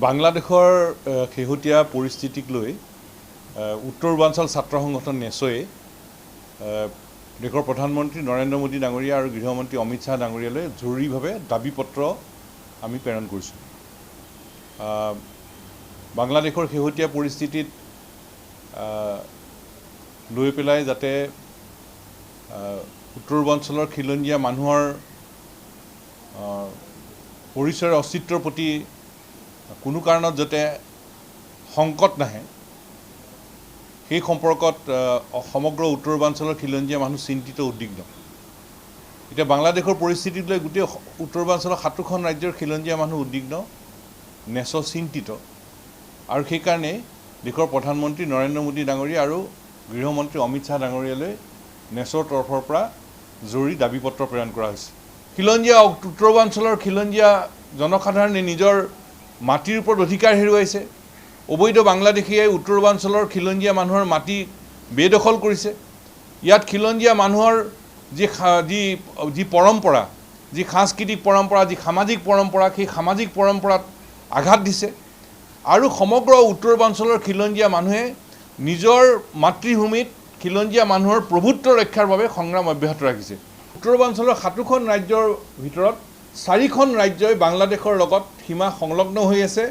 বাংলাদেশৰ শেহতীয়া পৰিস্থিতিক লৈ উত্তৰ পূৰ্বাঞ্চল ছাত্ৰ সংগঠন নেছয়ে দেশৰ প্ৰধানমন্ত্ৰী নৰেন্দ্ৰ মোদী ডাঙৰীয়া আৰু গৃহমন্ত্ৰী অমিত শ্বাহ ডাঙৰীয়ালৈ জৰুৰীভাৱে দাবী পত্ৰ আমি প্ৰেৰণ কৰিছোঁ। বাংলাদেশৰ শেহতীয়া পৰিস্থিতিত লৈ পেলাই যাতে উত্তৰ পূৰ্বাঞ্চলৰ খিলঞ্জীয়া মানুহৰ পৰিচয়ৰ অস্তিত্বৰ প্ৰতি কোনো কাৰণত যাতে সংকট নাহে সেই সম্পৰ্কত সমগ্ৰ উত্তৰ পূৰ্বাঞ্চলৰ খিলঞ্জীয়া মানুহ চিন্তিত উদ্বিগ্ন। এতিয়া বাংলাদেশৰ পৰিস্থিতিক লৈ গোটেই উত্তৰ পূৰ্বাঞ্চলৰ ৭খন ৰাজ্যৰ খিলঞ্জীয়া মানুহ উদ্বিগ্ন, নেচ চিন্তিত, আৰু সেইকাৰণে দেশৰ প্ৰধানমন্ত্ৰী নৰেন্দ্ৰ মোদী ডাঙৰীয়া আৰু গৃহমন্ত্ৰী অমিত শ্বাহ ডাঙৰীয়ালৈ নেচৰ তৰফৰ পৰা জৰুৰী দাবী পত্ৰ প্ৰেৰণ কৰা হৈছে। খিলঞ্জীয়া উত্তৰ পূৰ্বাঞ্চলৰ খিলঞ্জীয়া জনসাধাৰণে নিজৰ মাটিৰ ওপৰত অধিকাৰ হেৰুৱাইছে। অবৈধ বাংলাদেশীয়ে উত্তৰ পূৰ্বাঞ্চলৰ খিলঞ্জীয়া মানুহৰ মাটি বেদখল কৰিছে। ইয়াত খিলঞ্জীয়া মানুহৰ যি পৰম্পৰা, যি সাংস্কৃতিক পৰম্পৰা, যি সামাজিক পৰম্পৰা, সেই সামাজিক পৰম্পৰাত আঘাত দিছে। আৰু সমগ্ৰ উত্তৰ পূৰ্বাঞ্চলৰ খিলঞ্জীয়া মানুহে নিজৰ মাতৃভূমিত খিলঞ্জীয়া মানুহৰ প্ৰভুত্ব ৰক্ষাৰ বাবে সংগ্ৰাম অব্যাহত ৰাখিছে। উত্তৰ পূৰ্বাঞ্চলৰ ৭খন ৰাজ্যৰ ভিতৰত 4খন ৰাজ্যই বাংলাদেশৰ লগত সীমা সংলগ্ন হৈ আছে।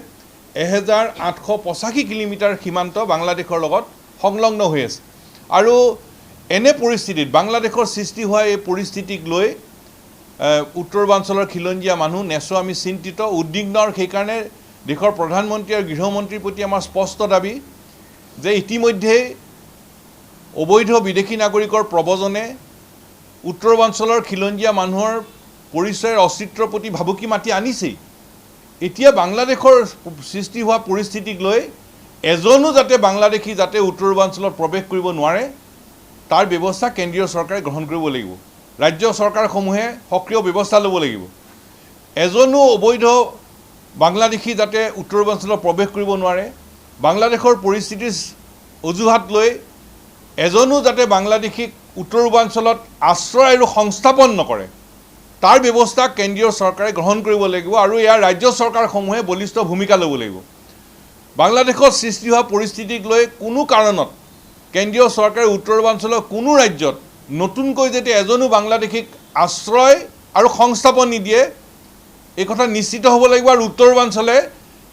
1885 কিলোমিটাৰ সীমান্ত বাংলাদেশৰ লগত সংলগ্ন হৈ আছে। আৰু এনে পৰিস্থিতিত বাংলাদেশৰ সৃষ্টি হোৱা এই পৰিস্থিতিক লৈ উত্তৰ পূৰ্বাঞ্চলৰ খিলঞ্জীয়া মানুহ নেচ আমি চিন্তিত উদ্বিগ্ন। আৰু সেইকাৰণে দেশৰ প্ৰধানমন্ত্ৰী আৰু গৃহমন্ত্ৰীৰ প্ৰতি আমাৰ স্পষ্ট দাবী যে ইতিমধ্যেই অবৈধ বিদেশী নাগৰিকৰ প্ৰব্ৰজনে উত্তৰ পূৰ্বাঞ্চলৰ খিলঞ্জীয়া মানুহৰ পৰিচয়ৰ অস্তিত্বৰ প্ৰতি ভাবুকি মাতি আনিছেই। এতিয়া বাংলাদেশৰ সৃষ্টি হোৱা পৰিস্থিতিক লৈ এজনো যাতে বাংলাদেশী যাতে উত্তৰ পূৰ্বাঞ্চলত প্ৰৱেশ কৰিব নোৱাৰে তাৰ ব্যৱস্থা কেন্দ্ৰীয় চৰকাৰে গ্ৰহণ কৰিব লাগিব। ৰাজ্য চৰকাৰসমূহে সক্ৰিয় ব্যৱস্থা ল'ব লাগিব। এজনো অবৈধ বাংলাদেশী যাতে উত্তৰ পূৰ্বাঞ্চলত প্ৰৱেশ কৰিব নোৱাৰে, বাংলাদেশৰ পৰিস্থিতিৰ অজুহাত লৈ এজনো যাতে বাংলাদেশীক উত্তৰ পূৰ্বাঞ্চলত আশ্ৰয় আৰু সংস্থাপন নকৰে তাৰ ব্যৱস্থা কেন্দ্ৰীয় চৰকাৰে গ্ৰহণ কৰিব লাগিব। আৰু ইয়াৰ ৰাজ্য চৰকাৰসমূহে বলিষ্ঠ ভূমিকা ল'ব লাগিব। বাংলাদেশত সৃষ্টি হোৱা পৰিস্থিতিক লৈ কোনো কাৰণত কেন্দ্ৰীয় চৰকাৰে উত্তৰ পূৰ্বাঞ্চলৰ কোনো ৰাজ্যত নতুনকৈ যাতে এজনো বাংলাদেশীক আশ্ৰয় আৰু সংস্থাপন নিদিয়ে এই কথা নিশ্চিত হ'ব লাগিব। আৰু উত্তৰ পূৰ্বাঞ্চলে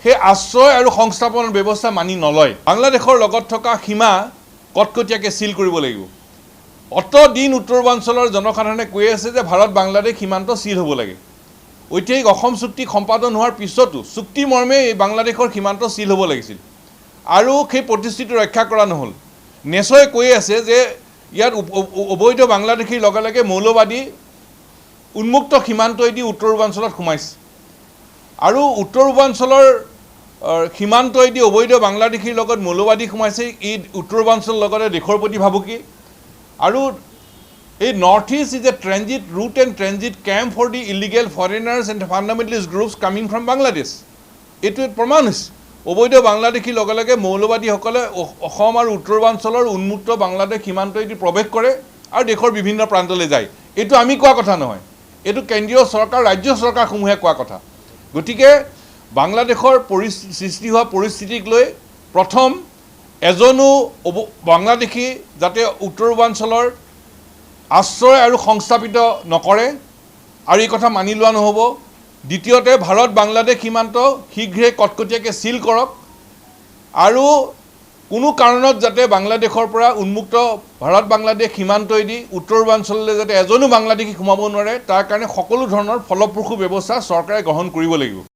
সেই আশ্ৰয় আৰু সংস্থাপনৰ ব্যৱস্থা মানি নলয়। বাংলাদেশৰ লগত থকা সীমা কটকটীয়াকৈ চিল কৰিব লাগিব। অত দিন উত্তৰ পূৰ্বাঞ্চলৰ জনসাধাৰণে কৈ আছে যে ভাৰত বাংলাদেশ সীমান্ত চিল হ'ব লাগে। ঐতিহাসিক অসম চুক্তি সম্পাদন হোৱাৰ পিছতো চুক্তি মৰ্মে এই বাংলাদেশৰ সীমান্ত চিল হ'ব লাগিছিল আৰু সেই প্ৰতিশ্ৰুতি ৰক্ষা কৰা নহ'ল। নেচয়ে কৈ আছে যে ইয়াত অবৈধ বাংলাদেশীৰ লগে লগে মৌলবাদী উন্মুক্ত সীমান্তইদি উত্তৰ পূৰ্বাঞ্চলত সোমাইছে। আৰু উত্তৰ পূৰ্বাঞ্চলৰ সীমান্তইদি অবৈধ বাংলাদেশীৰ লগত মৌলবাদী সোমাইছে। ই উত্তৰ পূৰ্বাঞ্চলৰ লগতে দেশৰ প্ৰতি ভাবুকি। আৰু এই north east is a transit route and transit camp for the illegal foreigners and fundamentalist groups coming from Bangladesh. এইটো প্ৰমাণ হৈছে অবৈধ বাংলাদেশীৰ লগে লগে মৌলবাদীসকলে অসম আৰু উত্তৰ পূৰ্বাঞ্চলৰ উন্মুক্ত বাংলাদেশ সীমান্তইদি প্ৰৱেশ কৰে আৰু দেশৰ বিভিন্ন প্ৰান্তলৈ যায়। এইটো আমি কোৱা কথা নহয়, এইটো কেন্দ্ৰীয় চৰকাৰ ৰাজ্য চৰকাৰসমূহে কোৱা কথা। গতিকে বাংলাদেশৰ সৃষ্টি হোৱা পৰিস্থিতিক লৈ প্ৰথম এজনো বাংলাদেশী যাতে উত্তৰ পূৰ্বাঞ্চলৰ আশ্ৰয় আৰু সংস্থাপিত নকৰে আৰু এই কথা মানি লোৱা নহ'ব। দ্বিতীয়তে ভাৰত বাংলাদেশ সীমান্ত শীঘ্ৰে কটকটীয়াকৈ চিল কৰক আৰু কোনো কাৰণত যাতে বাংলাদেশৰ পৰা উন্মুক্ত ভাৰত বাংলাদেশ সীমান্তইদি উত্তৰ পূৰ্বাঞ্চললৈ যাতে এজনো বাংলাদেশী সোমাব নোৱাৰে তাৰ কাৰণে সকলো ধৰণৰ ফলপ্ৰসূ ব্যৱস্থা চৰকাৰে গ্ৰহণ কৰিব লাগিব।